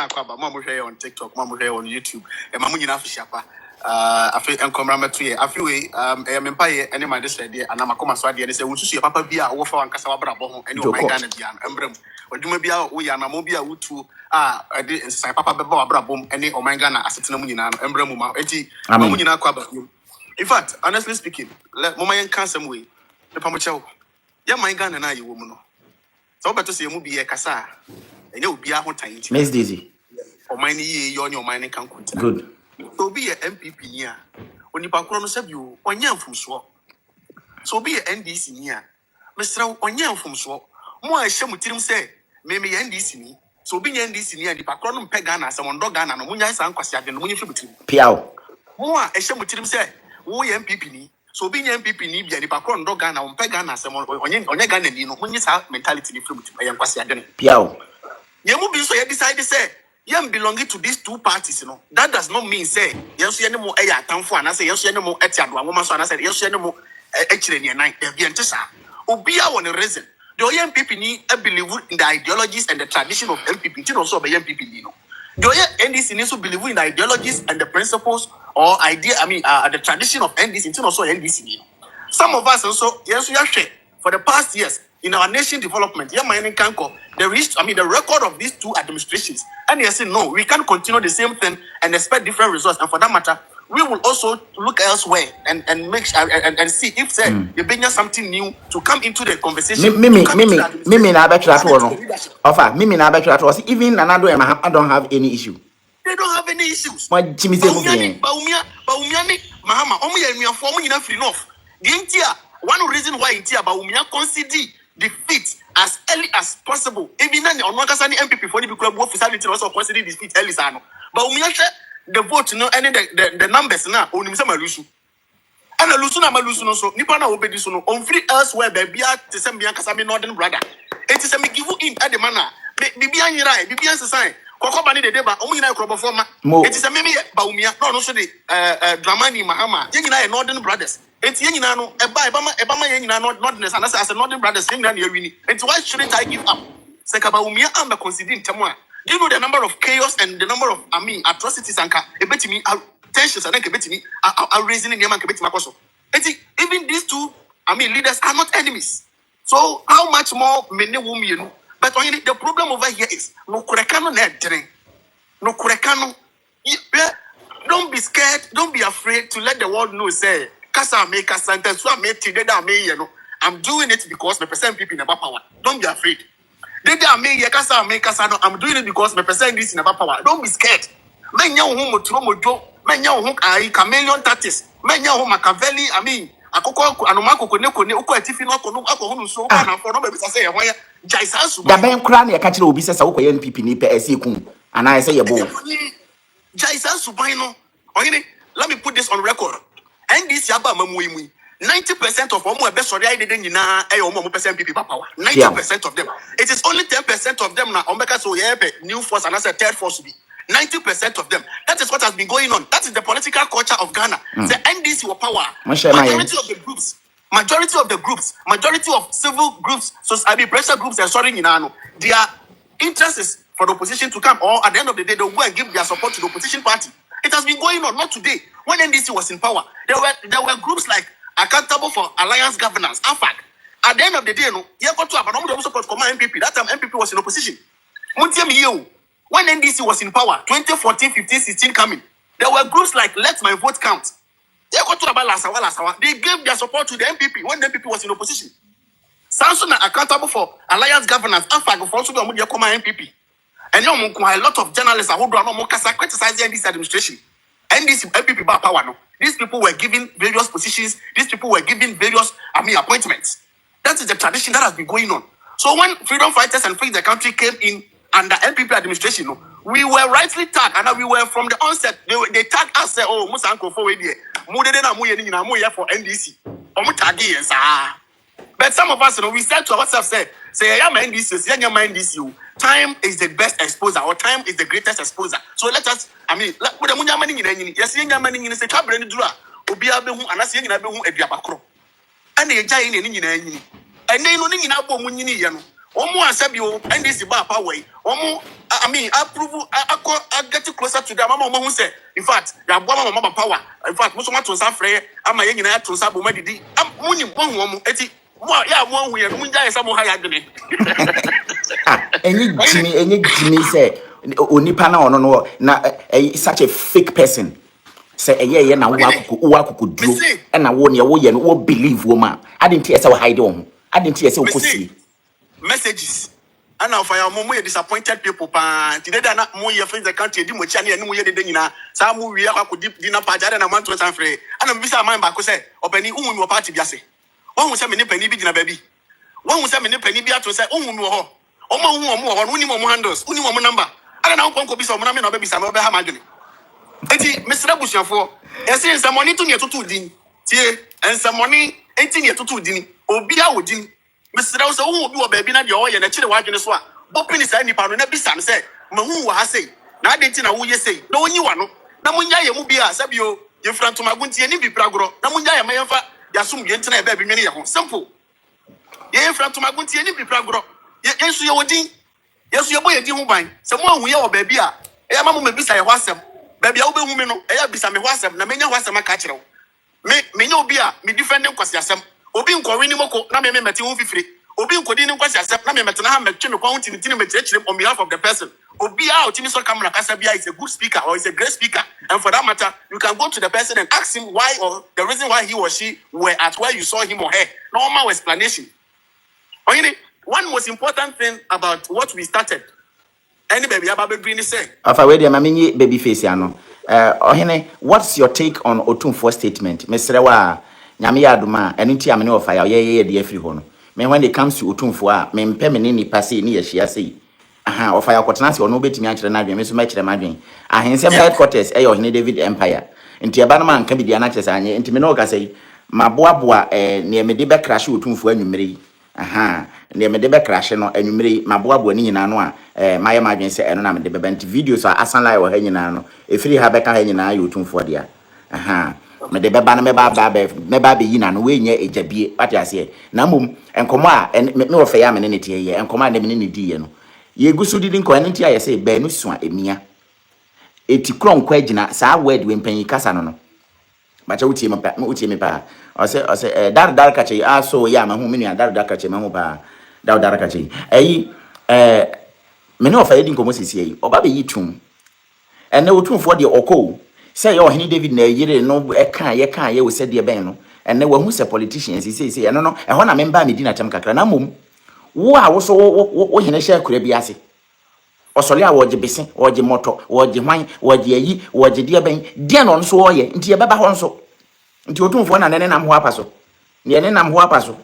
Munyina Kwaba, Mamu here on TikTok, Mamu here on YouTube, and Mamunina Fishapa. I feel encomiramatu. I feel I'm empire any my this idea, and I'm a comma swadi, and say, we see Papa Bia over and Casabra Bohom, and you my Ghana Bian, Emblem, or do maybe we are Namobia Utu, I did say Papa Beba Brabom, any or my Ghana, as it's Namuna, Emblem, Eti, Mamunina Kwaba. In fact, honestly speaking, let Momayan can some way, the Pamucho. Yeah, my Ghana and I, you woman. So, but to see a movie a Casa, and you'll be out on time. Miss Daisy. Or mine, you on your mining can good. So be a MPP near. When you pack on you, on yam from swap. So be a NDC near. Mr. On yam from swap. More I shall with him say, maybe NDC me. So be NDC near the Pacronum Pegana, someone dog and Munya San Quasiak and Munya Flibity. Piao. More I shall with him say, we MPP ni. So be MPP ni be the Pacron dog and Pegana, someone on your gun and you know, when you have mentality flibity by Quasiak. Piao. You be so you decide to say. Yam belonging to these two parties, you know. That does not mean say yes, you know, time for and I say yes, you know, etiadwa woman so and I said yes, you know, actually in night, be antisa. Obia on a reason. The MPP ni believe in the ideologies and the tradition of MPP. You also be MPP, you know. The NDC needs to believe in the ideologies and the principles or idea. The tradition of NDC. You also NDC, you know. Some of us also yes, we are shared for the past years. In our nation development, the record of these two administrations. And they say, no, we can't continue the same thing and expect different results. And for that matter, we will also look elsewhere and make sure and see if you bring something new to come into the conversation. Mimi, I bet you that one. Offer, Mimi, I bet you that was even another. I don't have any issue. They don't have any issues. My Jimmy Baumia, mahama, Omuya, forming enough enough. The India, one reason why India, Baumia concede defeat as early as possible. Even then, on one casani MPP for the club, what also consider defeat early sano. But we the vote, no, and the numbers now, only some Lusu. And a Lusuna Malusuno, so Nipana Obedisuno, on free elsewhere, baby, to send me a Casami Northern brother. It is a give you in at the manner. Bibian Rai, Bibian Society, Kokobani de Deba, Omina Croboforma. It is a maybe Baumia, no, so the Dramamine, mahama, Yangina, Northern brothers. It's Yanino, Ebama Yanina, not as a Northern brothers, it's why shouldn't I give up? Sekabaumia, I'm a considering Tamwa. Do you know the number of chaos and the number of atrocities and me tensions and me are raising in Yaman Makoso? Even these two leaders are not enemies. So how much more many women? But the problem over here is no kurekano net. No kurekano. Don't be scared, don't be afraid to let the world know, say, Kasa make a sentence, so I made today that may, I'm doing it because the percent people in the power. Don't be afraid. I'm doing it because my percent is in the power. Don't be scared. Men young home Tromojo, men young home chameleon tactics, men young home Machiavelli, Akoko Anomako Koneko, Oko Tifino, Ako so and for nobody say, why Jaisasu. The bank cranny, I catch the obese Oko NPP nipe esikun, and I say a boy. Jaisasu Bino. Let me put this on record. And this Yaba Mamuimi. 90% of them best sorry I didn't percent people power. 90% of them. It is only 10% of them now. Omeka so new force and I said third force to be 90% of them. That is what has been going on. That is the political culture of Ghana. The NDC were power. Majority of the groups, majority of civil groups, pressure groups are sorry in Ano. Their interest is for the opposition to come, or at the end of the day, they'll go and give their support to the opposition party. It has been going on, not today. When NDC was in power, there were groups like Accountable for Alliance Governance, AFAG. At the end of the day, you got to have an support from MPP. That time MPP was in opposition. When NDC was in power, 2014, 15, 16 coming, there were groups like Let My Vote Count. You got to have they gave their support to the MPP when the MPP was in opposition. Samson are accountable for Alliance Governance, AFAG for also the MPP. And a lot of journalists are who do not criticize the NDC administration. NDC MPP by power no. These people were given various positions. These people were given various appointments. That is the tradition that has been going on. So when freedom fighters and free the country came in under NPP administration, we were rightly tagged, and we were from the onset. They tagged us, say, "Oh, Musa Uncle for here, for NDC." But some of us, we said to ourselves, say, "I am NDC, I am NDC." Time is the best exposer, or time is the greatest exposer. So let us, let put the money in any. Yes, young man in the cabin, Obiabehu, and I say, Nabehu, and Yabacro. And they giant in any. And they know in Abo Munini, Omo and Sabio, and this bar away. Omo, approval, I get closer to them. Mama who say, in fact, you have one mama power. In fact, most of my tons are free. I'm a young to Sabu Medidi. I'm winning one woman. Yeah, one way, and Munja is some higher than it. Any Jimmy say, Onipa na ono no na such a fake person. Say yeah na wo could do and na wo ne wo ye no wo believe woman. I didn't hear say hide on. I didn't hear say wo see messages. And now for your mom, we disappointed people. Today, they're not more your friends. The country, do much, and you hear the dinner. Some we are could deep dinner party, and a month to some free. And I'm busy, my back, say, or penny, who party, Biase. One will say, many penny big in a baby. One will say, many penny be to say, oh, more, only more handles, only more number. I don't know, Uncle Bissell, Mamma, baby, some of the Hamagani. Mr. Busha for, and saying some money to near to 2 din, and some money 18 years to 2 din, or be out din. Mr. Rosa, who do a baby not your and a chill watching the swap. Open his any pound and be some say, Mahu was say, now they think I will say, no you want no. Namunya Mubia, Sabio, in front to my gunty and be pragro. Namunya Mayafa, Yasum Yentina baby many simple. Ye in front to my gunty and be pragro. Yes, you are ding. Yes, your boy a dim wine. Someone we are baby. A mamma may be say wasam. Baby, I'll be woman, I be some wasam, Namania wasam a catcher. Me no beer, me defending Quasiasam. Obi nkwari moko na me meti wo fifiri obi nkodi ni kwasi asep na me meti na ha metwe me kwon tini me chire on behalf of the person obi a otimi so camera kasa bia is a good speaker or is a great speaker, and for that matter you can go to the person and ask him why or the reason why he or she were at where you saw him or her. Normal explanation. One most important thing about what we started, any baby ababe green say afa we dey mamenyi baby face ya no what's your take on Otumfuo statement Mr. Wa nyame ya adoma eno nti amene ofa ya ye de afiri ho no me when it comes to Otumfuo a me mpɛ me ne nipa sei ne ya hia sei ofa ya kotena se ono betimi a kyerɛ na adwen me so ma kyerɛ ma adwen ahensem headquarters ohene David Empire nti eba no man ka bi dia na kyerɛ anye nti me no ka sei maboaboa ne me de be crash Otumfuo anwumere yi ne me de be crash no anwumere maboaboa ni nyina no a maye ma adwen se eno na me de be nti videos a asan live ha nyina no efiri ha beka ha nyina ya Otumfuo dia me de beba na meba be yina no we nya ejabie pati ase na mum enkomo a me wo fe ya me ne tie ye enkomo a ne me ne di ye no ye gusu didi nko ene tie ayese be no sua emia eti kro nko agina sa word we mpanyi kasa no no bacha utie me pa ose dar kache so ya ma hu me nua dar kache ma hu pa dar kache me ne wo fe yedi nkomo sisi yi oba be yitum ene Otumfuo de okọ say your Henry David na yire no ye kan ye we said de ben no and na wahu say politicians say no no e ho na memba me di na tem kakra na mom wo a wo so wo hene hye akura bi ase osole a wo je bese wo je moto wo je hwan wo je ayi wo je de ben de no so wo ye nti ye beba ho nso nti Otumfuo na ne nam ho apaso ne ne nam ho apaso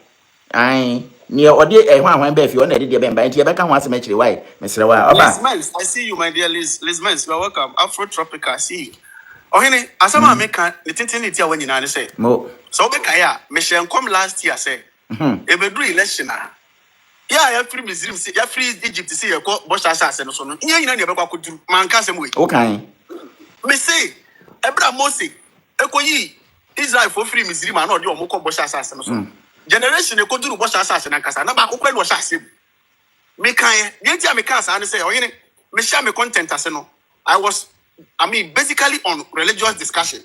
ai ne ode hwan ba fi o na de ben ba nti ye beka ho asem akire why mesre wa oba I see you my dear Liz Mens, you are welcome. Afro Tropical, I see you. Asama meka the tintin tia when you na say. So be kaya me share come last year say. E be do election na. Ya free Misrim say ya free Egypt say ya ko Bosha asase no so no. Nya nyina ne be kwa kodu. Man ka sem we. Okay. Me say Ebra Mose ekoyi Israel for free Misrim na odi omo ko Bosha asase no so. Generation e koduru Bosha asase na kasa na ba kokwa no sha asem. Me kan ye tia me kan sa ne say me share me content ase no. Basically on religious discussion.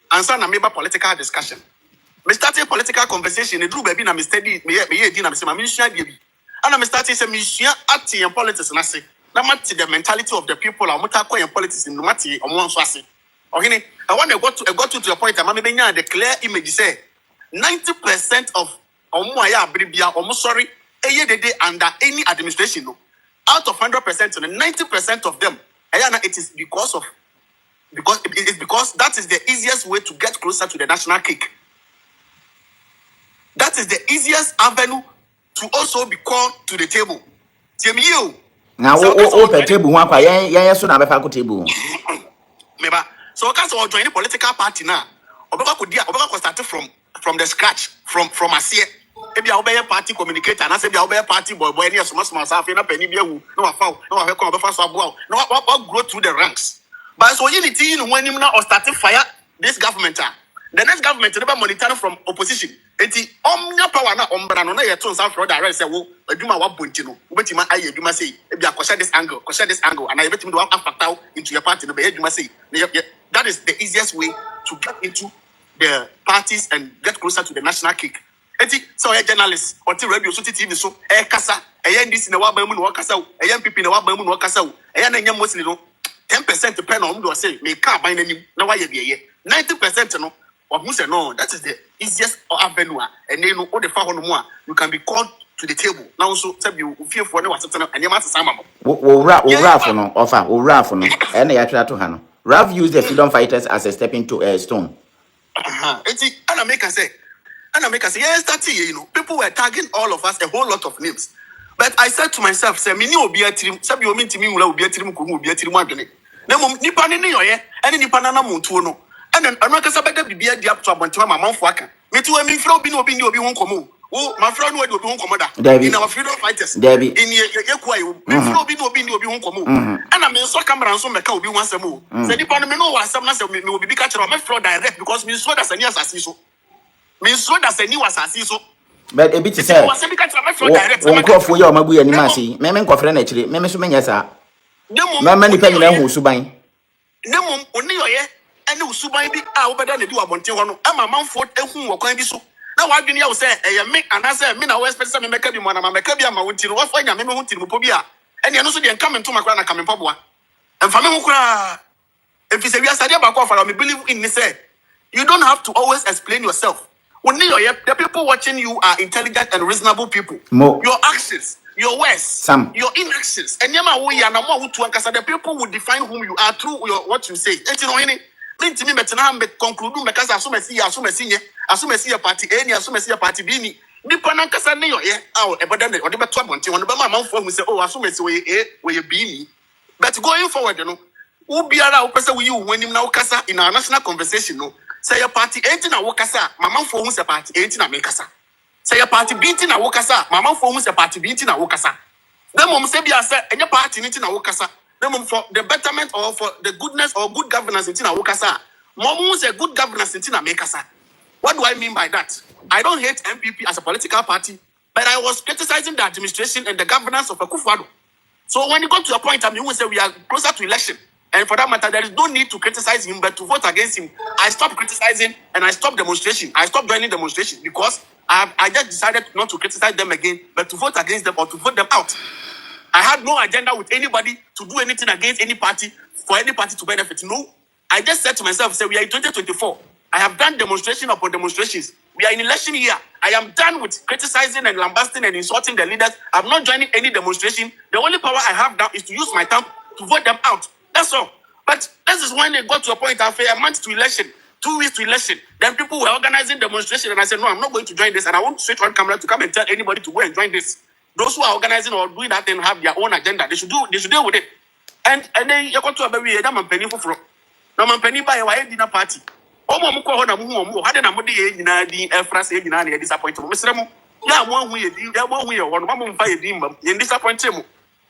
And so na meba political discussion. Me started political conversation. Drew baby na me study me ye na me say ma me share baby. And me started say me share acting in politics na say. Na mati the mentality of the people and muta ko in politics no mati omo so ase. I want to go to the point am me benya the clear image say 90% of omo aya abribia omo sorry eye dede under any administration no. Out of 100% to 90% of them it is because that is the easiest way to get closer to the national cake. That is the easiest avenue to also be called to the table. Now, the table one yeah, so na be fa ko table. Meba. So can so join the political party now. Obeka could start from the scratch, from asie. Maybe I'll be a party communicator, and I say I'll be a party boy, near so much myself in a penny beer. No, I found no, I come over fast. No, what grow through the ranks. But so you need to when him now or starting fire this government. The next government never monitoring from opposition. eti omnya power na ombra no na ye to nsa fro direct say wo adwuma wa bonti no obetima aye adwuma say e bia kosha this angle and I betimi do after into your party no be adwuma say that is the easiest way to get into the parties and get closer to the national cake. Eti so a journalist or radio so TV so e kasa e NDC na wa ba mu no kasa o e MPP na wa ba mu no kasa o e na nya mostly no 10% depend on do say me ka ban nanim na wa ye biye 90% no who say no, that is the easiest avenue. And then all the far more you can be called to the table. Now so you fear for no what's and you must sama. Raf no offer Raf no and ya try to hano. Raf used the freedom fighters as a stepping stone. Eti ana make us say yes that you know people were tagging all of us a whole lot of names. But I said to myself, say me ni obi atirim, sabi o minti mi wula obi atirim ko obi atirim adwene. Na mom nipa ne ne yoye, ene nipa na na montuo no. And then I'm not going to be bibia di up to abontima my mom for aka. Me too me fro bi no obi won komo. Oh, my friend no obi won komo da. In our freedom fighters. In ye kwai me fro bi no obi won komo. And I me so camera so me ka obi wan asem. Say nipa no me no wasem na say me obi bi ka kire me fro direct because me so that any asasi so. Me so that any asasi so. But a bit to say. One crop for your mabu and masi. Me nkofre na chire. Me so menya sa. Me nipa nyina hu suban. Nemom oni yoye ene usuban bi a obeda na di wabonte ho no ama manfo ehun wo kwan bi so na wadwene ya wo se eye me anase me na wo expect se me meka bi mo na meka bi ama wonti no wo fa nya me ho ntiri mo po bi a ene no so de nka me ntoma kra na ka me poboa emfa me ho kra efise wi asade ba ko fa me believe in me say you don't have to always explain yourself. Only the people watching you are intelligent and reasonable people. Your actions, your words, your inactions, and the people will define whom you are through what you say. Minti mi betena me conclude me kasa assume see party A assume see party B ni nipa na kasa ne yo ye aw eboda ne ode beto abonte won be ma manfo hu say oh assume see we B ni but going forward no wo biara wo pese wo yi wo anim na wo kasa in our national conversation no say your party A na wo kasa ma manfo hu say party A na me kasa say your party B na wo kasa ma manfo hu say party B na wo kasa dem mom say bia say enye party ni na wo kasa for the betterment or for the goodness or good governance in Tina Wokasa. Momu say good governance in Tina Mekasa. What do I mean by that? I don't hate MPP as a political party, but I was criticizing the administration and the governance of Akufo-Addo. So when you got to a point, I mean, we say we are closer to election. And for that matter, there is no need to criticize him, but to vote against him. I stopped criticizing and I stopped demonstration. I stopped joining demonstration because I just decided not to criticize them again, but to vote against them or to vote them out. I had no agenda with anybody to do anything against any party, for any party to benefit. No. I just said to myself, say, we are in 2024. I have done demonstration upon demonstrations. We are in election year. I am done with criticizing and lambasting and insulting the leaders. I'm not joining any demonstration. The only power I have now is to use my thumb to vote them out. That's all. But this is when they got to a point after a month to election, 2 weeks to election. Then people were organizing demonstration and I said, no, I'm not going to join this. And I want straight on camera to come and tell anybody to go and join this. Those who are organizing or doing that and have their own agenda, they should deal with it. And then you got to a baby, that man penny for no man penny by a dinner party. Oh, Mamma, who had a modi in the phrase in a disappointment. Mr. Yeah, one way, one woman by a demon in disappointment.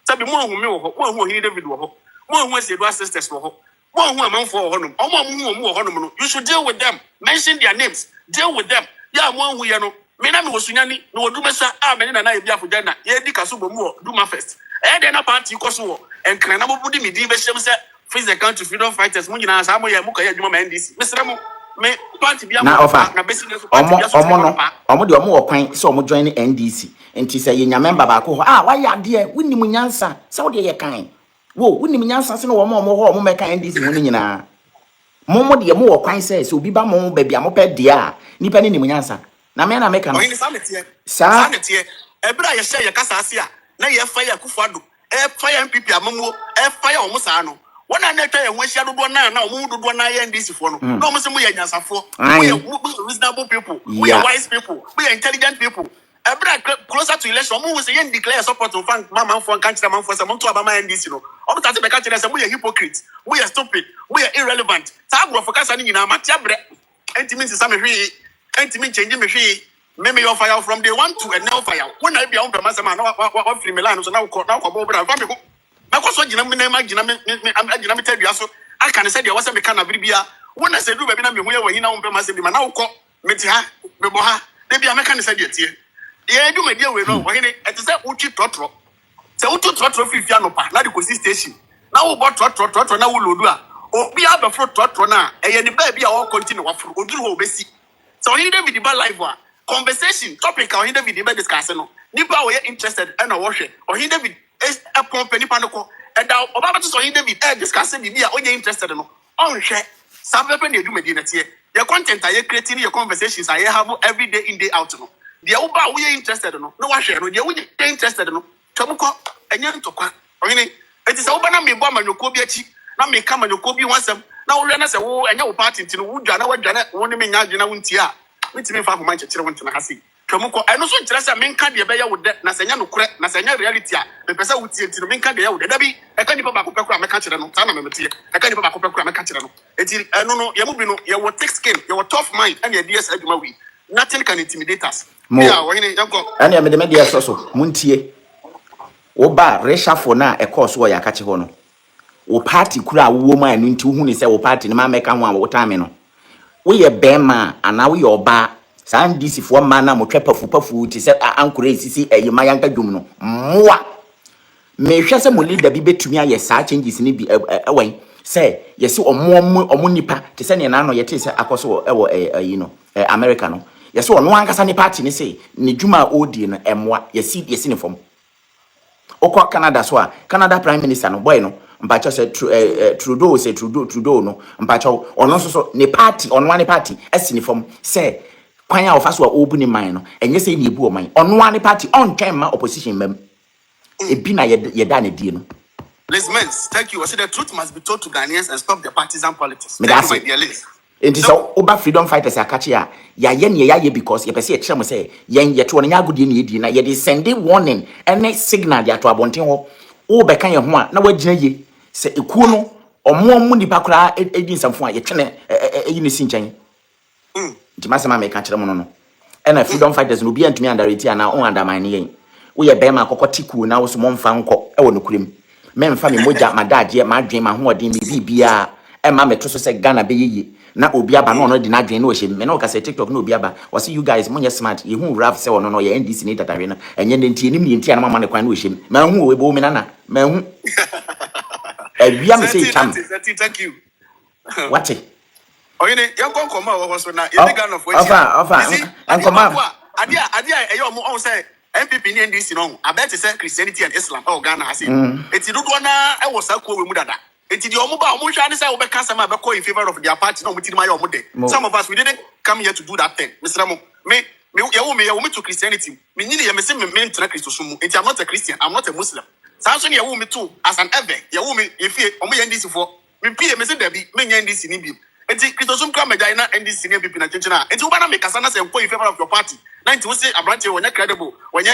Sabi more who he David more who said was sisters more who among for honor, or you should deal with them, mention their names, deal with them. Yeah, one who you know. Mena me wosunyani no do mesa amene na na ebia fojana ye di kaso bomu do ma first e dey na party koso en kran na bobudi me di be hyem se face the country freedom fighters mu nyina sa moye mu kaya dwuma ma NDC mesere mu me party bia na offer na business party bia so omo de omo wo kwan se omo join NDC enti se ye nya member ba ko ho wa ya de winnim nyansa se wo de ye kan wo winnim nyansa se no wo omo meka NDC mu nyina mo de mo wo kwan se obi ba mo ba bia mo pe de a nipa ne nim nyansa na me na meka no sanete ebra ye share ye kasa ase a na ye fire Akufo-Addo fire MPP amamuo fire omo saa no wona na twa ye ho ahia dodo na omo dodo na ye NDC fo no na omo se mo ye nyansafo we ye reasonable people we are wise people we are intelligent people ebra closer to election omo se ye declare support to fan mama fo kan kire man fo se mo to abama NDC no omo tate be ka kire se mo ye hypocrite we are stupid we are irrelevant sa agrofo kasa ni nyina matia bre enti sa me hwe enti change me hwe me your fire from day 1 to a now fire when I be on per masama na wa free Milan so na ko bobra fa me ko na ko so gina me na magina me agina me tadua so aka ne se de wasa me kana biribia when I say do baby na me hu ye wa hina on per masama na wo ko me ti ha me bo ha They be American said it here. Yeah, do my dear we know. When it is a uchi trotro. So uchi trotro fi no pa. Now the coast station. Now we bought trotro now we do. Oh, be able to trotro now. And the baby all continue wa fru. Odu ho besi. So he dey with the live one conversation topic. He dey with the discuss no. Nipa we interested and a watch it. Or he dey with a company panoko. And now about so he dey with discussing the dia only interested no. On share. Some people they do me dinner here. Your content are you creating your conversations I have every day in day out no. The Uba we are interested no. No one share no. The we interested no. Chamuko and yan to kwa. It is open me bomb and your kobi chi. Now me come and your kobi once. Now we are not say oh and your party to wood jana what jana one me na jana wuntia. Which me for my children to hasi. Chamuko and also interest a main card the beya would na senya no kre na senya reality a. The person would see it to main card the would be I can't even back up a catcher no. Time I can't even back up a catcher no. No, you move no. You will thick skin. You will tough mind and your DS we. Nothing can intimidate us. Yeah, when you go. And you made media so muntie. Oba reshuffle na e course wo ya kache ho no. Wo party kura wo ma anu nti hu ni se wo party ni ma meka ho a wo time no. Wo ye bema ana wo ye oba san disi fo ma na mo pafu ti se ankure sisi eyima yanka dwum no. Mmoa. Me hwe se mo leader bi betumi aye sa changes ni bi ewen. Say yesi omo nipa te se ne na no yete se akoso ewo America no yesi ono ankasa ni party ni say ne dwuma odi no emwa yesi ne fom okọ Canada so a Canada prime minister no boy no mpacho say Trudeau no mpacho ono so ne party ono ne party esi ne fom say kwan a ofa so a obu ni man no enye say ne ebu o man ono ne party on twem ma opposition mem ebi na yeda ne die no. Liz, thank you. I said the truth must be told to Ghanaians and stop the partisan politics. Thank you, my dear Liz. And so, Oba freedom fighters are catching ya ye because you perceive chamo say yen ye to nya good ni na ye dey sending warning and signal ya to abonten ho o be kan ye ho a na wagina ye se ekuo no omo nipa kura edi nsamfo a ye twene eyi ne sinchen nti masema me ka kire mo no na freedom fighters no bi antumi underrate na on undermine yen wo ye be ma kokotikuo na wo so mo mfa nko e wo no kurem memfa me moja madaje ma adwen ma ho odin bibia e ma meto so se Ghana be yeye na obi aba no di na adwen na o hye me na o ka se TikTok na obi aba o say you guys monye smart ye hu rap se ono no ye NDC ni tatare na enye ne ntie nim ne ntie na mama ne kwan na o hye ma hu we bo mi na ma hu e me say cham thank you what oyene yan kon koma wo so na ye Ghana of ofa ankoma adia e yo mo on say MPP ni NDC no abet say Christianity and Islam Ghana has it eti dodo na e wo sakwo we mu dada eti di omo ba omo hwa ne say we be ka sama be call in favor of their party no mutini ma ye omo de some of us we didn't come here to do that thing Mr. Mo me ye wo me to Christianity me nyini ye me say me ntra Christo so mu eti I'm not a Christian I'm not a Muslim so ye wo me too as an ever ye wo me if omo ye NDC for me pie me say there be me NDC ni bi eti Christo so kra meja na NDC ni MPP na chenchena eti wo ba na me kasa na say call in favor of your party na nti wo say abrante wo nya credible wo nya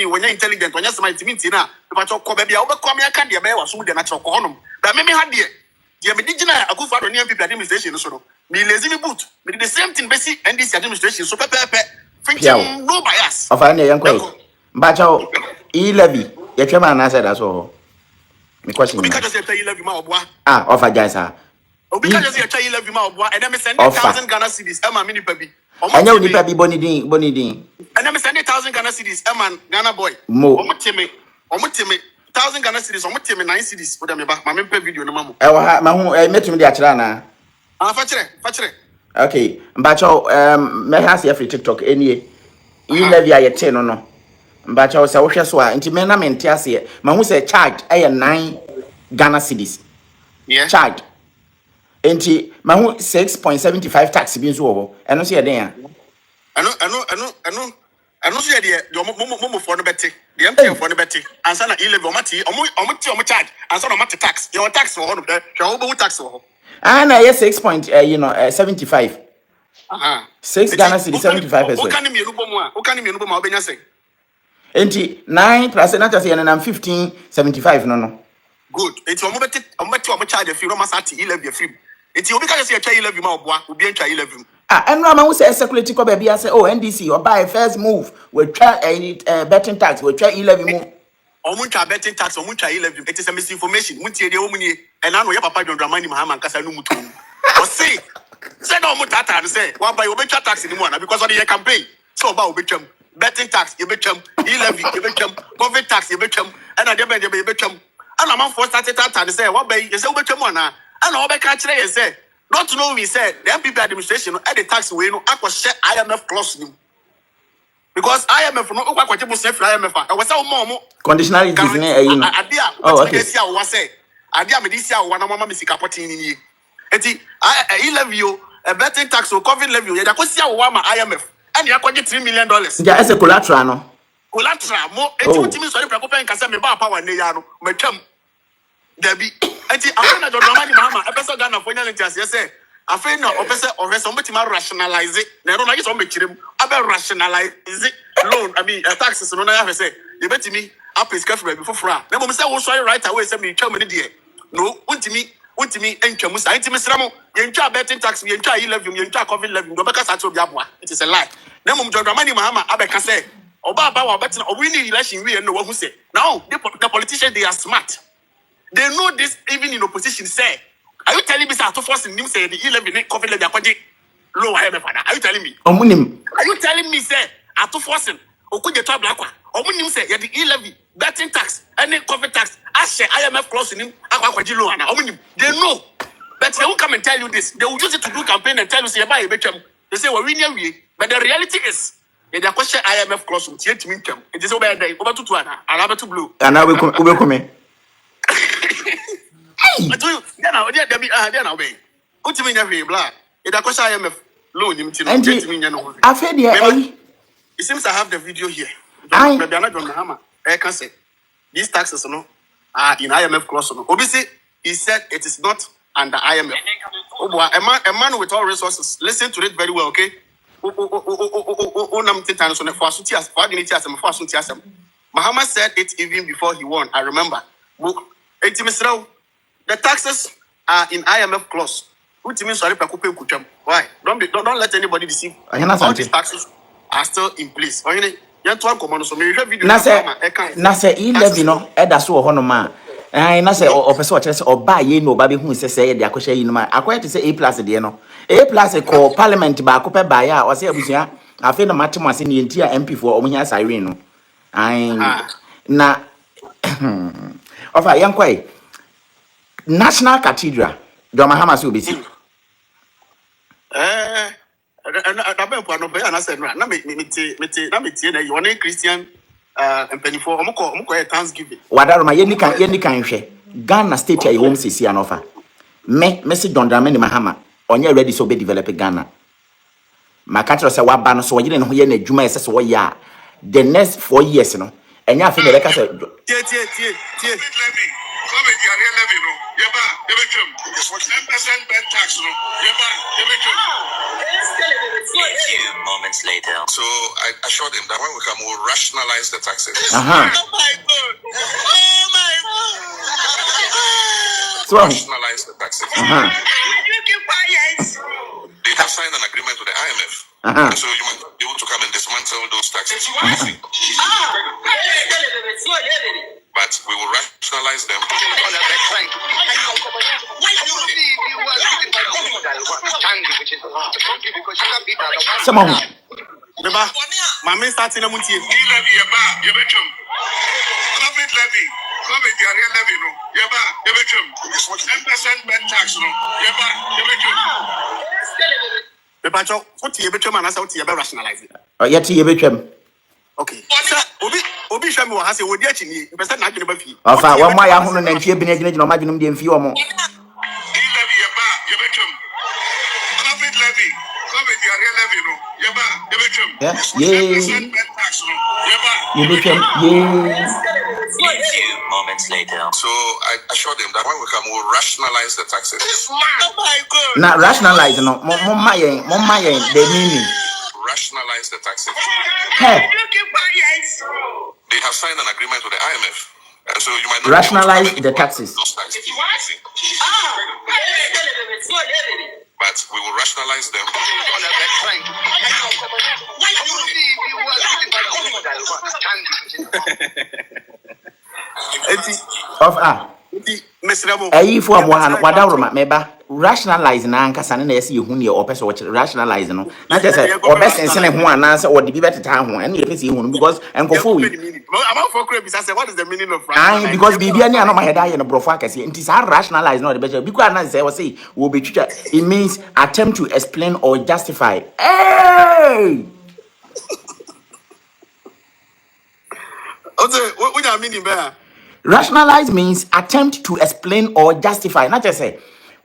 wo nya intelligent wo nya smart minti na ba cho ko ba bia wo be ko me aka de ba wa so de na cho ko honom ba me ha de me digina akufa do ni MPP administration so no me lazy me boot me did the same thing basi NDC administration so pepe thinking no bias ofa na yanko ba cho e-levy ye twema na say that so me question me ka just say e-levy ma oboa ofa jaisa obi ka just say e-levy ma oboa and then me send 1,000 Ghana cedis e ma mini pabi anya onipa bi bonidin and then me send 1,000 Ghana cedis e man Ghana boy omo teme 1,000 Ghana cedis omo teme 9 cedis o da me ba ma me pe video no mamu e wa ma hu metumi de akira na fa kire okay mbacho me has every TikTok enie e-levy ayete no mbacho se wo hwe so a nti me na mente ase ma hu se charge 9 Ghana cedis yeah charge enti ma hu 6.75 tax bi nso wo eno so ye den a eno so ye de mo for no beti de MPF for no beti ansa na e-levy omo charge ansa na omo tax your tax for no de hwa wo tax for na ye 6.75 6 Ghana cedis 75 pesos o kan mi enu bomu a obenya say enti 9% na just ye na 15.75 no good enti omo charge free no masati e-levy free enti obi ka say twa e-levy ma oboa obi entwa e-levy eno ma hu say circulate ko bia say NDC or buy first move we try betting tax we try e-levy move omuntwa betting tax omuntwa e-levy it is a misinformation muntie de omunye ena no ye papa John Dramamine mahama nkasa no mutom o say no mutata say why buy obetwa tax ni mu na because of the campaign so about betting tax, you betchum, e-levy, you betchum, COVID tax, you betchum, and I debate you betchum. And I'm for started that and say, what bay is over Chamona? And all the country is said, not to know, we said, the MPP administration at the tax way, no, I was share IMF clause. Because IMF no what kwatebo se fra IMF I was say more conditionality is na ayi no oh okay see I say ade am dis ya wana mama me sika potin ni enti I levy you a betting tax or COVID levy you da ko see awa ma IMF and ya kwaje $3 million ja as a collateral no collateral mo enti utimi so dey preoccupy nka say me ba power ne ya no matwam dabi enti afena John Dramamine mahama e pesa Ghana for nyale ntiase say afena opese ohwese ombetima rationalize na no na yeso mbekirem abe rationalize loan I mean taxes no na ya say you betimi up is careful before fra na mo say wo sorry right away say me twam ne de no untimi entwamu sa ntimi sramo ye ntwa betting tax ye ntwa e-levy ye ntwa COVID levy do beka sa to biaboa it is a lie na mo John Dramamine mahama abeka say oba wa betina win election we no wahu say now the politicians they are smart. They know this even in opposition. Say, are you telling me to force him say the e-levy COVID levy akwaje low IMF? Are you telling me? Omunim. Are you telling me say to force him? Okuje to black one. Omunim say the e-levy betting tax any COVID tax as IMF clause in him akwaje low ana. Omunim. They know, but they won't come and tell you this. They will use it to do campaign and tell you say buy a betchem. They say we win. But the reality is. They question IMF clause with yet me come. It is over to ana. Alaba to blue. And now we come. I do then I'll be. What do you mean every black? It question IMF loan him to know. I've heard it seems I have the video here. Maybe I'm not John Mahama. I can say these taxes no are in IMF clause. Obviously, he said it is not under IMF. A man with all resources. Listen to it very well, okay? Mahama said it even before he won. I remember. The taxes are in IMF clause. Why? Don't let anybody deceive. All these taxes are still in place. Na say e-levy no eda so ho no ma. Na say opese o kire say oba ye no oba be hu se say de akosha yi no ma. Akoya te say A+ de no. A+ ko parliament ba ko pe ba ya o say abusua afi na matemo ase ne ntia MP for omunya asire no. Na ofa yankwai National Cathedral John Mahama so obesi Christian empenifo omko Thanksgiving wadaroma yeni kan hwe Ghana state ya home sisi anofa me se John Dramamine mahama onye ready so be develop Ghana makatro se waba no so yire ne ho ye na adwuma ese so ya the next 4 years no enya afi de beka se tie COVID your real levy no yeba yebetwem 10% bet tax no yeba yebetwem. A few moments later. So I assured him that when we come we'll rationalize the taxes. Oh my god. So rationalize the taxes. They have signed an agreement with the IMF. So you might be able to come and dismantle those taxes. But we will rationalize them. someone My man starting a muntie. COVID levy. COVID your real levy no. Yeba yebetwem. 10% bet tax no. Yeba yebetwem. Bebacho, what you betwem and what you rationalize it. yet ye betwem Okay. Sir, Obi Shamu has a woody actually, person not going to be. ofa wa ma ya hunu na ntie bi na gina no madwunum de mfi omo E-levy yeba yebetwem. COVID levy. COVID your real levy no. Yeba yebetwem. 10% bet tax no. Yeba ye betwem A few moments later. So I assured him that when we come, we'll rationalize the taxes. Oh my god. na rationalize no mo mayen the meaning Rationalize the taxes. hey They have signed an agreement with the IMF. And so you might not rationalize the taxes. those taxes. But we will rationalize them. of Mr. ayi fo amo han wadaroma meba rationalize na ankasa na ese yehu ne o pese wo rationalize no na je say o be sense ho anansa o de bi beteta ho ene ye pese yehu because enkofo we about for crab is I say what is the meaning of rationalize? because bibia ni anoma heda ye no brofo akase nti sa rationalize no de be because na say we say wo be twitwa it means attempt to explain or justify. Hey, What you mean there? rationalize means attempt to explain or justify. Not just say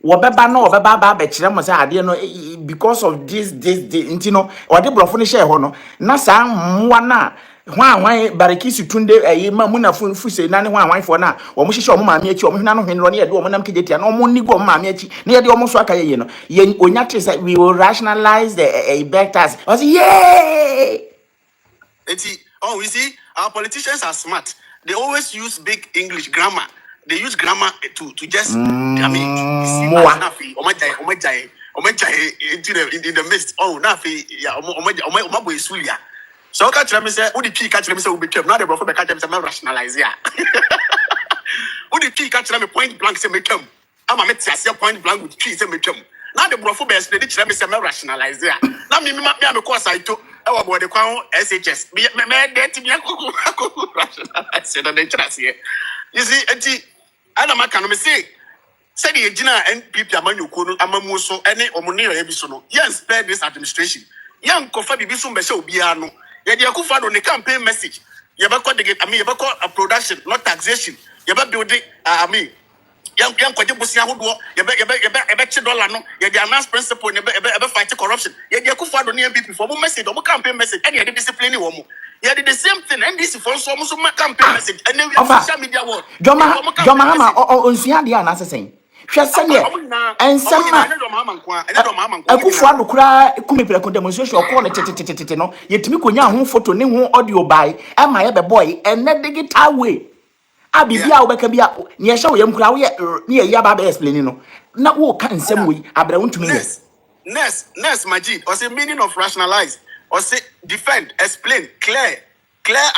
wobeba no obeba ba be kire mo say ade no because of this you know or the brofo no share ho no na sa mwa na hwan barakisi tunde ma muna fuse na ne hwan fo na wo mo hihye o mo maame achi o mo hina no hwenro ne ye de o mo nam kejetia na o mo nigo o mo maame achi ne ye de o mo so aka ye no ye onya tre say we will rationalize the vectors. I say yay. You see, our politicians are smart. They always use big English grammar. They use grammar to just I mean to see nafi in the midst. Oh nafi yeah boy sulia. So catch them say who the key catch them say we be now the brother catch them say rationalize ya. Who the key catch them point blank say make them. I'm a say point blank with key say make them. Now the brother best they them say rationalize ya. Now me course I to our boy the crown SHS. Me that me rationalize the nature. You see, and I'm can say the Gina and people among amamu so any omonio ebisono. Yes, spare this administration. Young Kofa Bibisum Besho Biano. Yet you could on the campaign message. You ever call the you ever call a production, not taxation. You ever build it, young Kojibusia who do you bet $1 no, you the announced principle, you ever fight corruption. Yet you could find on the people for message or campaign message, and you had discipline woman. You did the same thing, and this is for some campaign message, and then we have social media world. John Mahama on Siadia and assassin. She said, and some Akufo kura kumepira ko demonstration ko na tete no yetimi konya ho photo ne ho audio by e ma ye be boy and na digital way abibia wo beka bia ne ye hye wo yam kura wo ye ne ye ya ba be explain no na wo ka nsem we abra wontumi ye next Majid or say meaning of rationalize or say defend explain clear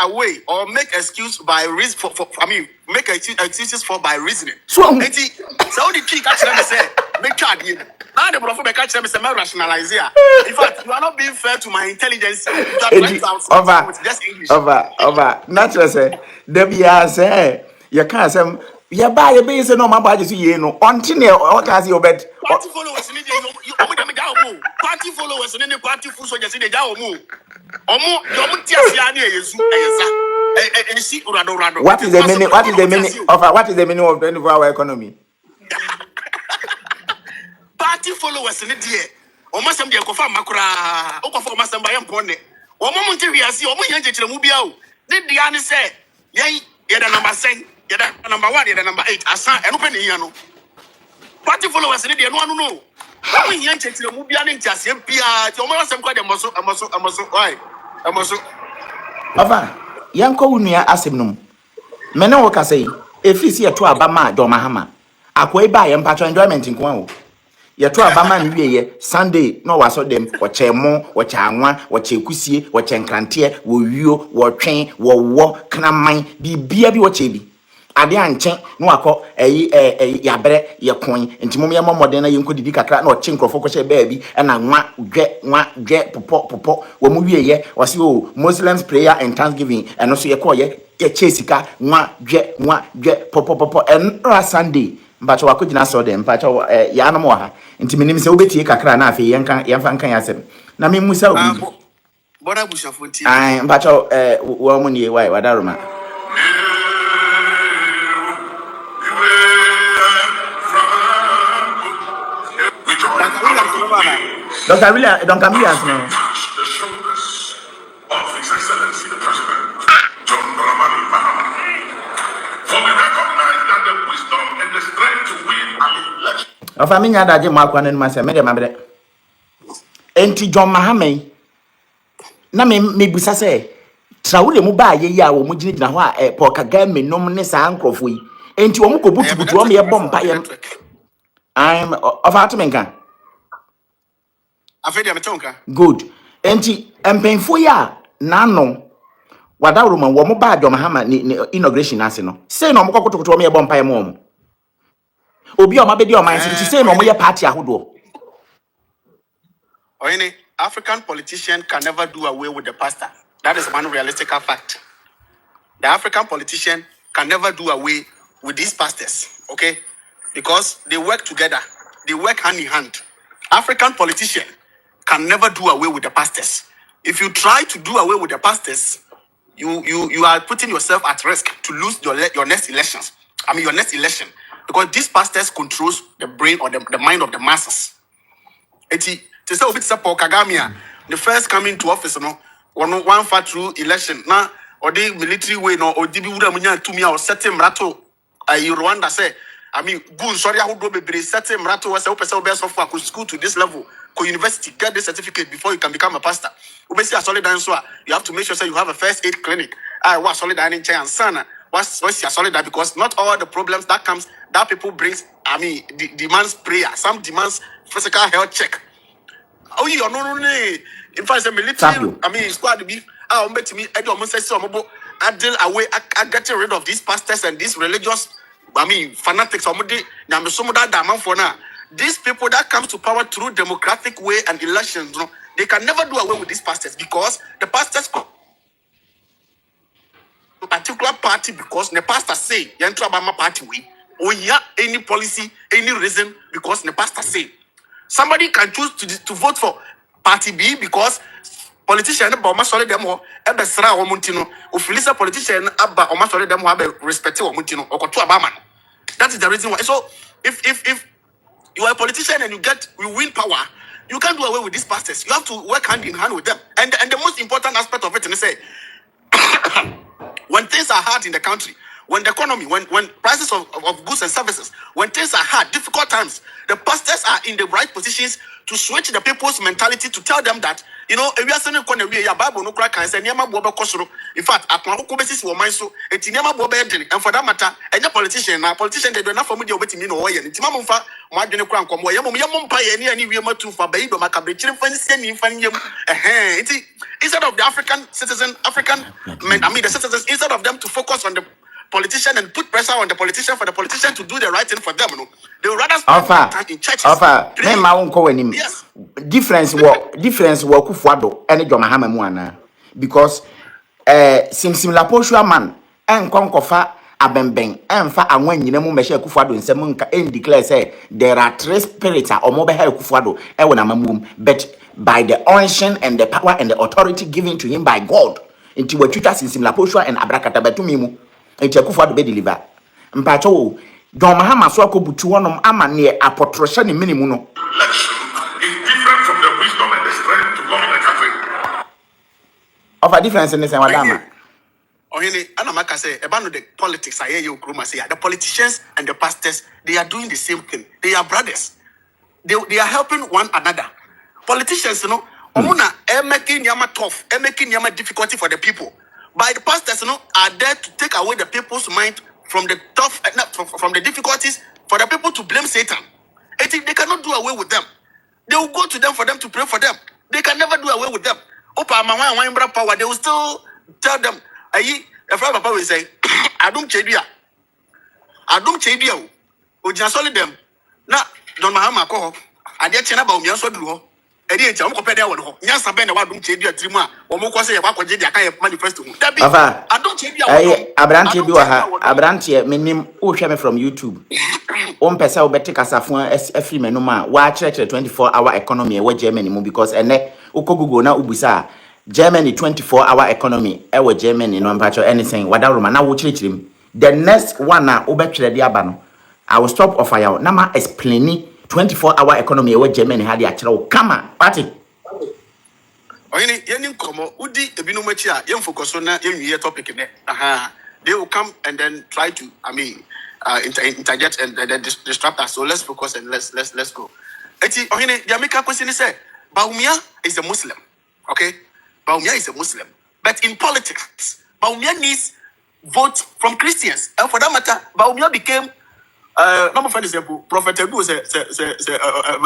away or make excuse by reason for I mean make excuses for by reasoning. So the key catch them say make card you. Now the brother catch them say rationalize here. In fact, you are not being fair to my intelligence. You are trying to outsmart with just English. Over. Naturally say them ya say you can't say ya buy a base no my budget you know until what can see your bed. Party followers in you party followers in the party full soldiers in the jaw move. What is the meaning of 24-hour economy? Party followers in the day. Almost some dear Kofa Makura, Okofa Masamba Yampone. Or moment we are see or Mubio. Did the answer say, yea, you're the number 7, you're the number 1, you're the number 8, as an open Yano. Party followers in the day, no one know. How many young children will be an interest? Almost some quite a muscle. Why? A muscle. Ova, Yanko Unia Asimnum. Mena woka say, if you see a 2 Abama, John Mahama, Akwe buy and patron enjoyment in Kwan. Your 2 Abama New Sunday, no was so them, what Chemo, what Chanwa, what Chekusi, what Chenkrantier, wo you, what train, what can mine, be beer be what chebi. Ade anche no akọ yabre ye kon ntimom ye momode na ye nkodidi kakra na oche nkrofo kọ she baabi na nwa popo wo mu wieye wase o Muslims prayer and thanksgiving eno so ye kọ ye chesika nwa popo en Sunday mbacho wakogina so dem mbacho ya anam wa ha ntiminim se obetie kakra na afi yenfa nkan yasem na me musa obi boda bushafoti mbacho wo mu nie wai wadaroma Dr. Williams, no. The shoulders of His Excellency the President, John Dramamine, for we recognize that the wisdom and the strength to win an election. Of a minute, I did mark one in myself, Madame. Enti John Mahama. Na me busa say, Traule mu ba ye ya wo mu gine gina ho a poka game nom ne sa ankrofo yi. Enti wo mu ko butu wo me ye bom pa ye. I'm of Atomenka. Good. Enti empenfo ya na no wadawro man wo mo ba John Mahama ni inauguration ase no. Say no mo kokotokoto wo me bom pa ye mo. Obi o mabedi o man so say no mo ye party ahodo. Or any African politician can never do away with the pastor. That is one realistic fact. The African politician can never do away with these pastors, okay? Because they work together. They work hand in hand. African politician can never do away with the pastors. If you try to do away with the pastors, you are putting yourself at risk to lose your next elections. Your next election. Because these pastors controls the brain or the mind of the masses. To say it's a Paul Kagame, the first coming to office, one far through election. Now, or the military way, no, or the Buddha to me, or setting Rato, Rwanda say, good, sorry, I would be setting Rato was a best of could school to this level, co university, get this certificate before you can become a pastor. We say a solid answer, you have to make sure you have a first aid clinic. I was solid in chair and son. What's your solid because not all the problems that people brings, demands prayer, some demands physical health check. Oh, you no. In fact, the military, squad be. Bet me, I don't say so. I deal away. I getting rid of these pastors and these religious, fanatics. For now, these people that comes to power through democratic way and elections, they can never do away with these pastors because the pastors particular party because the pastor say you enter about my party way. Or yeah, any policy, any reason because the pastor say. Somebody can choose to vote for Party B because politician abba solid them or ebesra or muntino. Or Felisa politician abba or solid them have respect or muntino or to abaman. That is the reason why. So if you are a politician and you win power, you can't do away with these pastors. You have to work hand in hand with them. And the most important aspect of it is say when things are hard in the country, when the economy, when prices of goods and services, when things are hard, difficult times, the pastors are in the right positions to switch the people's mentality to tell them that, if you are sending a Bible, no crack, and say, in fact, at my basis were mine so, and for that matter, and a politician, they do not for me, you're waiting in a way, and it's Mamma, Margin Crank, Yamum Pay, any woman to for baby, Macabre, instead of the African citizen, the citizens, instead of them to focus on the politician and put pressure on the politician for the politician to do the right thing for them, they would rather spend time in churches. Yes. Difference wo Kufuado and John Dramamine because sim la poshua man and konkofa abembeng and fa anwen yinemu meshe Kufuado in semunka and declare say there are three spirits or mobile Kufuado but by the unction and the power and the authority given to him by God into what you sim la poshua and abrakata betumimu and Kufuado be deliver mpacho John Mahama so akobutu wonom ama ne apotrosha ne minimum no of a difference in this and Wadama. Anamaka say about the politics. I hear you, Kruma say the politicians and the pastors they are doing the same thing. They are brothers. They are helping one another. Politicians, omuna making yama tough, making yama difficulty for the people. But the pastors, are there to take away the people's mind from the tough, from the difficulties for the people to blame Satan. I think they cannot do away with them. They will go to them for them to pray for them. They can never do away with them. Opa Mama power, they will still tell them, Eiii, the father papa will say, I don't chedia. Ojina solid them. Na John Mahama ko, ade chena ba omian so duru ho. Ede etia mo kopede wo ho. Nya sabe na wa dum chedia trimu a, wo mo ko say ya kwaje dia kan manifesto mu. Dabi. I don't chedia wo. Abrantie bi wa ha. Abrantie menim wo hwe me from YouTube. One person will better kasafun every menuma. Why church 24-hour economy e Germany mu because ene uko Google na ubusa Germany 24-hour economy e Germany no mpacho anything wadaruma na wo chirichirim. The next one na obetwere de aba no. I will stop offer ya na ma explain 24-hour economy e Germany ha de a kire wo kama party. Oyini yeni komo udi ebinu machi a yem focus on na yem topic ne. They will come and then try to interject and then disrupt us. So let's focus and let's go. The American question is say, Baumia is a Muslim. Okay? Baumia is a Muslim. But in politics, Baumia needs votes from Christians. And for that matter, Baumia became number for example, Prophet Edu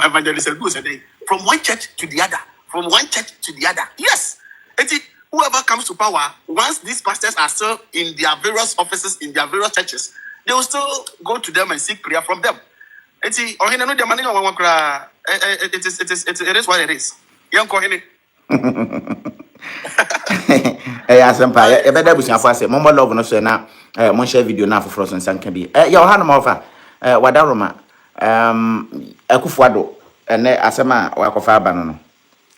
Evangelist Edu said from one church to the other. From one church to the other. Yes. Whoever comes to power, once these pastors are still in their various offices, in their various churches, they will still go to them and seek prayer from them. Eti ohene no de mane no wakra. It is what it is. Young kohene. Asempa e beda busuafo ase mo love no so na mo share video na afoforo so nsanka bi ya oha no mofa wadaroma akufuado ene asema wakofa aba no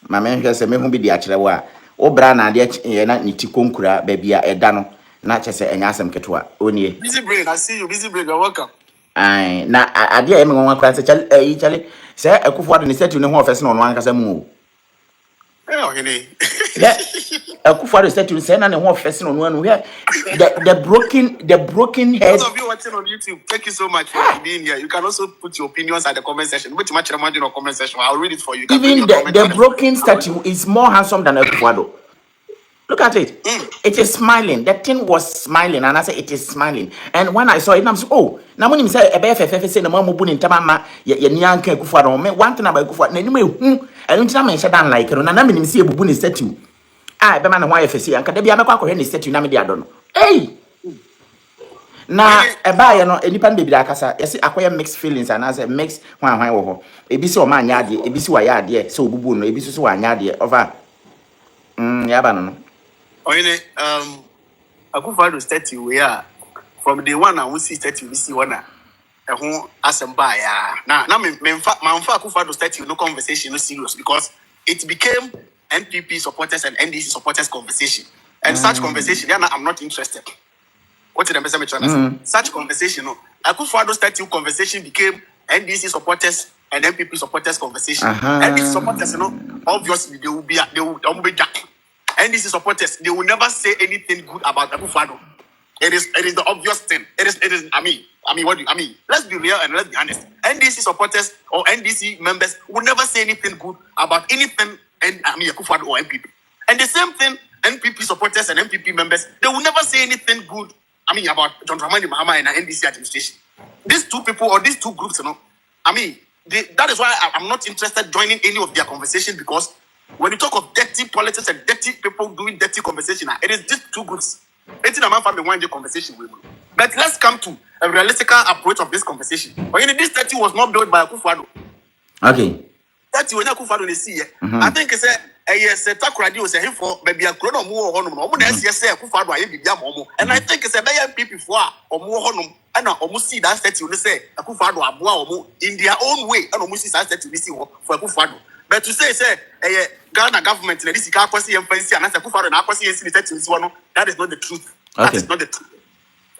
ma me hwese me hu bi di akere wo a wo bra na ade na niti konkura ba bia eda no na chese enya asem ketwa onie Busy brain, I see you. Busy brain, you're welcome. ai na ade e me nwa kwa se chale se akufuado ne settle ne ho ofese no no ankasa mu Eh, ohene. yeah, Akufo-Addo statue say na ne ho ofese no no here. The broken head. Those of you watching on YouTube, thank you so much for being here. You can also put your opinions at the comment section. Which much remind you in the comment section. I'll read it for you. You can bring Even your comment the broken statue is more handsome than Akufo-Addo. Look at it. It is smiling. The thing was smiling, and I said it is smiling. And when I saw it, I'm so oh. Now when you say a BFF say the mama bu in tamama ye nyanka Akufo-Addo. Me one thing about Akufo-Addo. Na nimu I don't think I dan like no. Na me nim see ebubu ni statue. Ah, be man na why FC anka da bia mekwa akọ he ni statue na me de ado no. Hey. Na eba ye no enipa no bebira akasa. Yesi akoye mixed feelings and as a mix hwan wo ho. Ebi se o ma anya ade, ebi se wa ya ade, se obubu no, ebi se wa anya ade over. Ya ba no. Oyene, Akufo-Addo statue we are from the one I will see statue we see one who asemba ya. Na me manfa Akufo-Addo statue no conversation no serious because it became NPP supporters and NDC supporters conversation. And such conversation, I'm not interested. What did the message Such conversation, no. Akufo-Addo statue conversation became NDC supporters and NPP supporters conversation. NDC supporters, obviously they will be jack. NDC supporters, they will never say anything good about Akufo-Addo. It is the obvious thing. It is. I mean, let's be real and let's be honest. NDC supporters or NDC members will never say anything good about anything. And Akufo-Addo or NPP. And the same thing, NPP supporters and NPP members, they will never say anything good. About John Dramamine, mahama and NDC administration. These two people or these two groups, that is why I'm not interested joining any of their conversation because when you talk of dirty politics and dirty people doing dirty conversation, it is these two groups. It's not a man family one day conversation with. But let's come to a realistic approach of this conversation. This statue was not built by Akufo-Addo. Okay. That's when Akufo-Addo see. I think it's a takradi was him for maybe a chrono more honum. Akufo-Addo and I think it's a better people for or more honum. And almost see that statue say Akufo-Addo abua in their own way and almost see that statue for Akufo-Addo. But to say Ghana government na this ika kwasi emfancy and Akufo-Addo na kwasi ensi statue one, that is not the truth. That is not the truth.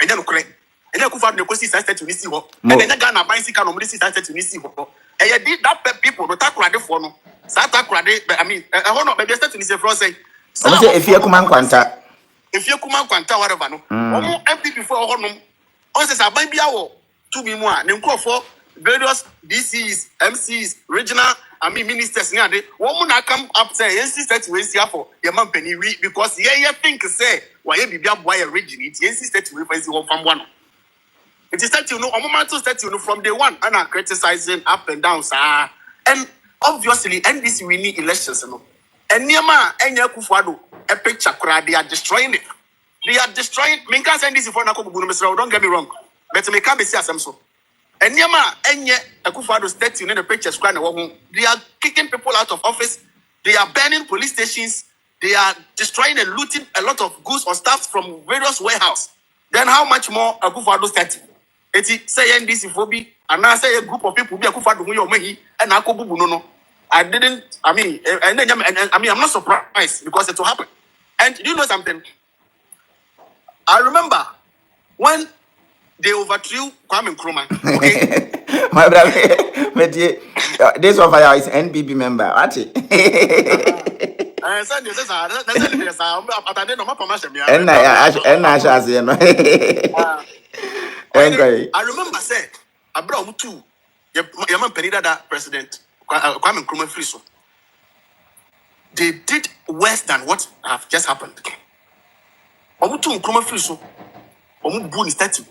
And then correct. And then Akufo-Addo kwasi statue nisi ho. And then Ghana bank sika no see statue nisi ho. Did that people no takrade for no. Sa takrade no be statue nisi for say. If you kuma kwanta. If you kuma kwanta whatever no. Omo MPP for ho no. On says aban bia wo to be mo a ne nkofo various DCs, MCs, regional ministers near they woman come up say NC state we see for your man penny because you think say why you be boy region it NC state we fancy one from one. It is that from day one and are criticizing up and down, sir. And obviously NDC we need elections, And Niama and Akufo-Addo a picture they are destroying it. They are destroying Minka send this for Nakobu, don't get me wrong. But me can be see as so. And Niama and Akufo-Addo statue in the pictures crying. They are kicking people out of office. They are burning police stations. They are destroying and looting a lot of goods or stuff from various warehouses. Then how much more Akufo-Addo statue? It's say NDC phobia and I say a group of people be Akufo-Addo who you may and Akobu no. I'm not surprised because it will happen. And you know something? I remember when they overthrew Kwame Nkrumah. Okay, my brother, this of fire is NPP member. What it? I remember said, I brought two. Your man Penida President Kwame Nkrumah free so. They did worse than what have just happened. Omu two Nkrumah free so. Omu buni statue.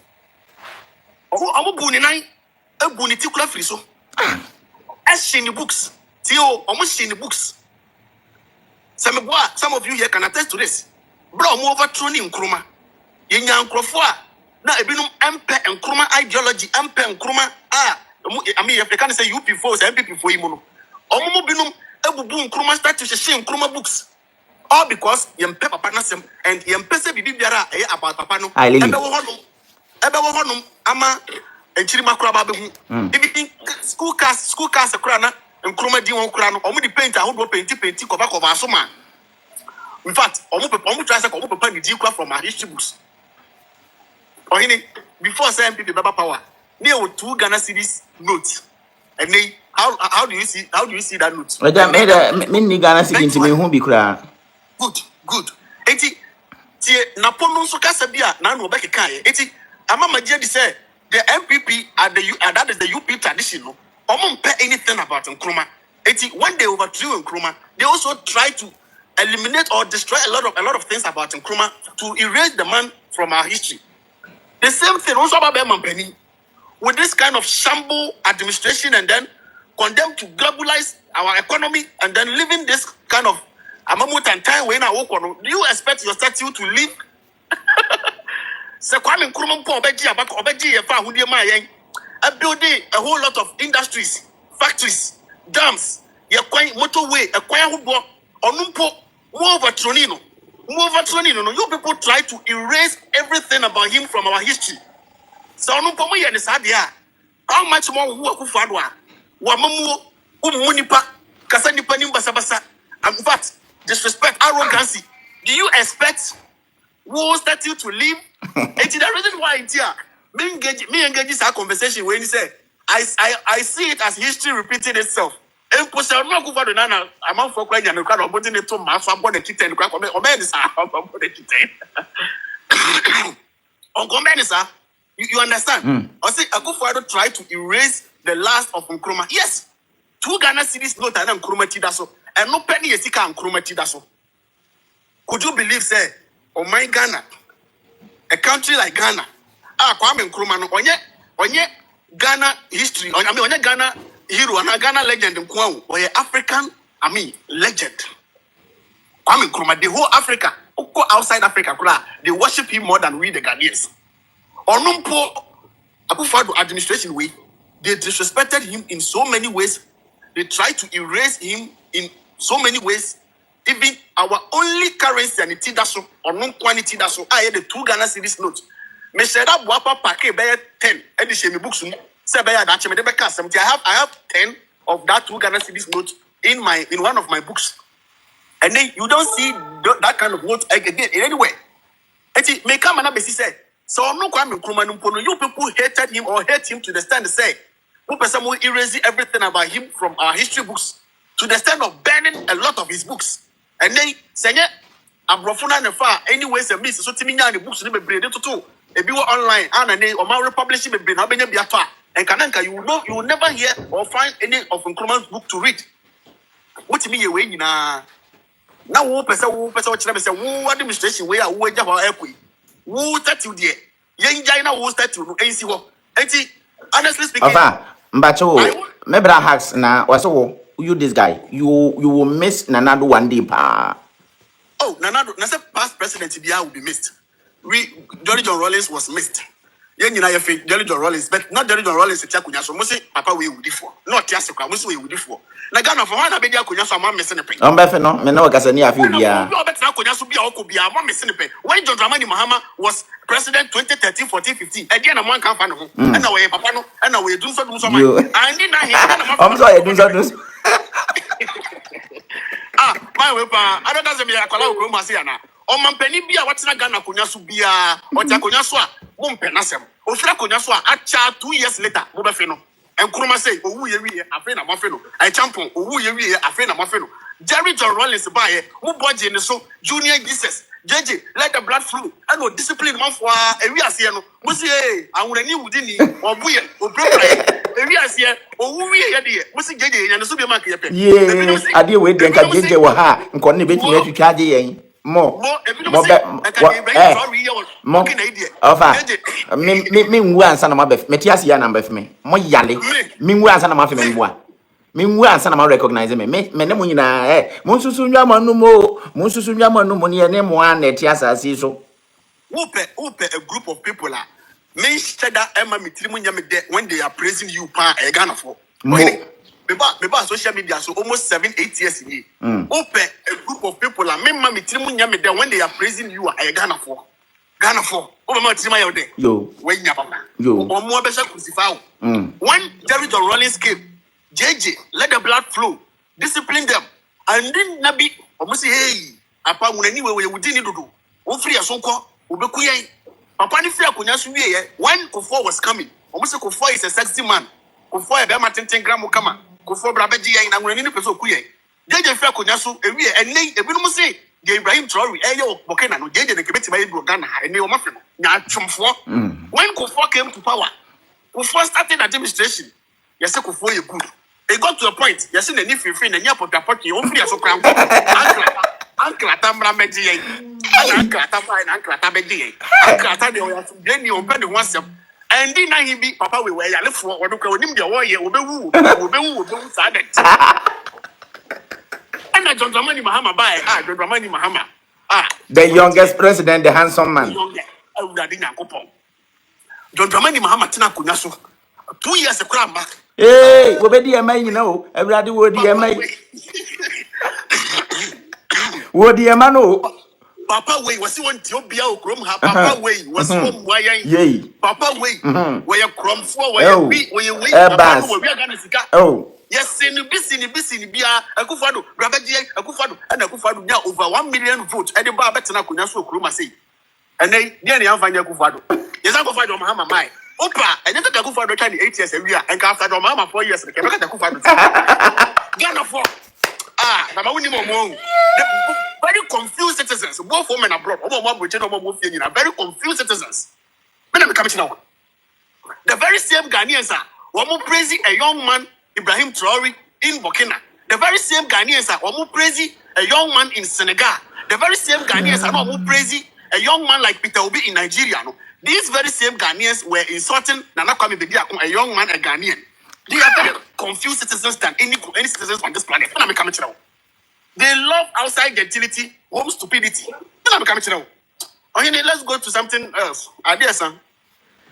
Omu buni nine. A buni tikula free so. As in the books. Tio, almost in the books. Some of you here can attest to this. Bro, omu overthrown Nkrumah. Yenya Nkrofo na ebinum empe Nkrumah ideology empe Nkrumah I mean, if they can say UP4, MPP4, Imono. Omo binum, ebubu nkruma start to share nkruma books. All because yem papa partnership and yem pese bibi biara about papa no. Ebe wo honum ama enchiri makura ba behu. Even school cars akura na nkruma di won kura no. Omo di paint ahodo painti cover so man. In fact, omo try say omo papa ni di kura from our history books. Ohini before say MPP baba power. Near 2 Ghana cedis notes. And then how do you see that note? Me Ghana cedis me hu bi kura. Good. Eti tie napono so kasa bia na no obeke kan ye. Eti ama magie di say the MPP that is the UP tradition no. Omo mpe anything about Nkrumah. Eti when they overthrew Nkrumah, they also try to eliminate or destroy a lot of things about Nkrumah to erase the man from our history. The same thing also about Mampeni. With this kind of shamble administration and then condemn to globalize our economy and then living this kind of amamut and time when I walk on, do you expect your statue to live? So Kwame Nkrumah building a whole lot of industries, factories, dams, motorway, onumpo, more overtronino. You people try to erase everything about him from our history. So no pomo ye ne sadia. How much more who akufadwa? Wa mamu umunipa kasa nipa ni basabasa. In fact, disrespect, arrogancy. Do you expect who statue to live? It's the reason why it's here. Me engage this conversation when he say I see it as history repeating itself. And push out no go na na amount for kwanya no kwa obotin to ma so abon the kitten kwa obey this abon the kitten. On comment sir. You understand? I say Akufo-Addo try to erase the last of Nkrumah. Yes, 2 Ghana cedis note and Nkrumah tidaso, and no penny yesika Nkrumah tidaso. Could you believe, say, oh my Ghana, a country like Ghana, Kwame Nkrumah no onye Ghana history, onye Ghana hero, and Ghana legend in Kwao, or African, legend. Kwame Nkrumah, the whole Africa, outside Africa, they worship him more than we the Ghanaians. Onumpo Akufo-Addo administration way, they disrespected him in so many ways. They tried to erase him in so many ways. Even our only currency and tidaso or non quantity daso. I had the 2 Ghana cedis notes. Me said that wapa packet by 10. Edition me books. Say by that me debeka 70. I have 10 of that 2 Ghana cedis notes in one of my books. And then you don't see that kind of note again in anywhere. Eti me come and be say. So no Kwame Nkrumah no you people hated him or hate him to the extent to say who person will erase everything about him from our history books to the extent of banning a lot of his books. And then say abrofuna ne fa anyways a miss so timi nya ne books ne bebre de toto e bi online and then o ma republish bebre na benya biato a and kananka you will never hear or find any of Nkrumah's book to read. What me ye we nyina na wo person wo kire me say wo administration we a wo agya ho ekoi who statue there? Yenjaina who statue no NC wo. Enti honestly speaking. Ofa, mbacho mebra hacks na waso you this guy. You will miss Nanado one day pa. Oh, Nanado, na say past president Bia will be missed. Jolly John Rawlings was missed. Yenina ye Jolly John Rawlings, but not Jolly John Rawlings tia kunya so mo say papa we would for. Not tia sekwa mo say we would for. Na Ghana for na be dia kunya so am missing pe. Ombefe no, me no kasa ni afi bia. No better kunya so bia o ko bia am missing pe. When John Dramamine Mahama was president 2013 14 15 e dia na man kan fa no ho. E na we papa no, e na we dum so man. And na he na I'm sorry dum so. My way pa, I don't know me akola okro ma se ana. O mampani bia watena Ghana kunya so bia, o ta kunya so a mo mpena sem. O fira kunya so a acha 2 years later mo be fe no. Nkrumah say owu ye wi afi na mo fe no. I champion owu ye wi afi na mo fe no. Jerry John Rawlings ba ye, mo boje ne so Junior Jesus. JJ, let the blood flow. I know discipline man for ewi ase no. Mo say awurani wudi ni obuye, obrobra. Ewi ase owu wi ye de. Mo say JJ nya no so be mark ye pe. Ye, ade we de nka JJ wo ha, nko ne betumi atwitwa ade yen. Mo ofa me nwu ansa na mabef meti ase ya number me mo yale me nwu ansa na mafe me nwa me nwu ansa na ma recognize me ne mo nyina mo nsusu nwa manu mo ne mo an eti asase so who pe a group of people Men shada Emma Mitrimu Yamide when they are praising you pa a Ghana for. Beba social media so almost 7-8 years in ye. Open a group of people and men Mitrimu Yamide when they are praising you a Ghana for. Ghana for over my Trima day. Yo. When Yabama. Yo. Or more better crucify. When Jerry John Rollins came, JJ, let the blood flow, discipline them, and then Nabi, almost say, hey, upon anyway, we didn't do. O free a sonko, Ubekuye. Papa ni free a kunyasu when Kufo was coming. Almost Kufo is a sexy man. Kufo a bema 10 gram kama. Kufo brabeji and I'm running person kuye. JJ free a kunyasu, and nay, a bit say, Ibrahim Traore, Ayo, Bokena, no JJ the Kibeti by Ghana, and Neo Mafia. When Kufo came to power, Kufo started administration. Yes, Kufo you good. It got to a point. You see the new free and you put a party. You free as a crown. Uncle Atambra Media. Uncle Atamba and Uncle Atabedia. Uncle Atadio. Then you open the WhatsApp. And then I be Papa. We were a little for what you call him. The warrior will be silent. And I John Dramamine mahama by John Dramamine mahama. The youngest president, the handsome man. John Dramamine mahama Tina Kunyasu. 2 years a crown back. Hey, we be the you know. Everybody would be What the man? Papa way was one Tobia Crom. Papa way was one way. Yay. Papa way. Where you crom for where you be where you wait. Oh. Yes, in the busy beer, a Kufado, Rabaji, a Kufado, and a Kufado now over 1 million votes. And the Barbetana Kunaso Kruma say. And they have Kufado. Yes, I go find Mahama Mai. Opa, and then the Kufado 8 years a year, and after Mama 4 years, the Kufado. Ghana for very confused citizens, both home and abroad. Very confused citizens. When I'm coming now, the very same Ghanaians are one more praising a young man, Ibrahim Traore, in Burkina. The very same Ghanaians are one more praising a young man in Senegal. The very same Ghanaians are one more praising a young man like Peter Obi in Nigeria. No? These very same Ghanaians were insulting Nana Kwame Bediako, a young man, a Ghanaian. They are very confused citizens than any citizens on this planet. When I'm coming now, they love outside gentility, home stupidity. When I'm coming now, okay, let's go to something else. Idea, son. They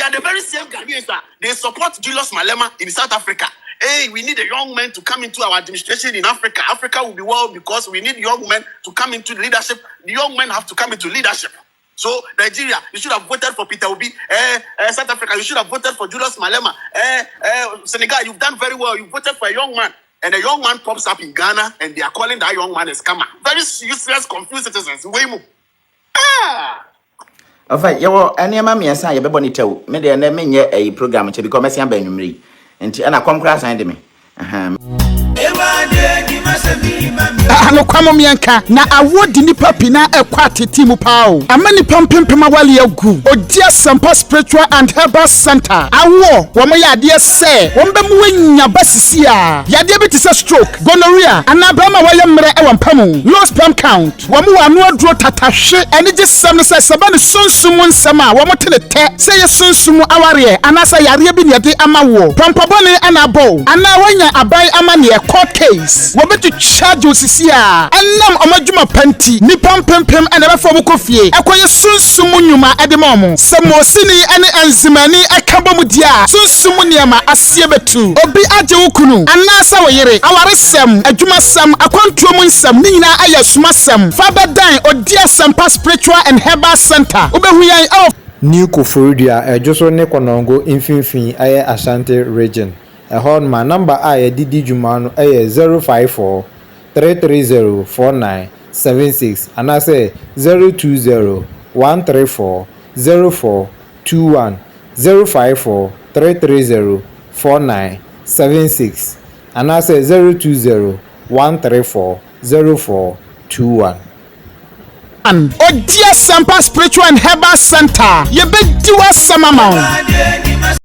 are the very same Ghanaians that they support Julius Malema in South Africa. Hey, we need a young man to come into our administration in Africa. Africa will be well because we need young men to come into leadership. The young men have to come into leadership. So, Nigeria, you should have voted for Peter Obi. South Africa, you should have voted for Julius Malema. Senegal, you've done very well. You voted for a young man. And a young man pops up in Ghana and they are calling that young man a scammer. Very useless, confused citizens. Way more. In fact, you were any mammy and say, you're bonny too. Maybe I never met a program to become a Siam and I come class and me. Ano kwamo mianka na awodi nipa pina ekwate timu pao amani pampempema wale agu odia sampa spiritual and herbal center awo womo yade se wombe mu wanya basisi a yade bi tse stroke gonorrhea anabama wale mre e wampamu low sperm count womo wano adro tatahwe ene je sam ne seba ne sunsumu nsema womo tenete se ye sunsumu aware anasa yare bi ne yade amawo pampabone anabo ana wanya abai amane e court case wo betu charge osisi a enam omadwuma panti ni pampempem ene be fo bokofie ekoye sunsumu nyuma edemom samosini ene enzimani akabom dia sunsumu niama asie betu obi age wokunu anasa woyere awaresem adwuma sam akwantuom nsam ni nyina ayasumasem fabadan odia sampa spiritual and herbal center obehuyan of New Koforidua ejoso ne konongo infinfin aye Ashanti region ehon ma number aye didi juma no aye 054 330 4976 and I say 020 134 0421 054 330 4976 and I say 020 134 0421 Odia Sampa Spiritual and Herbal Center. You big do us some amount.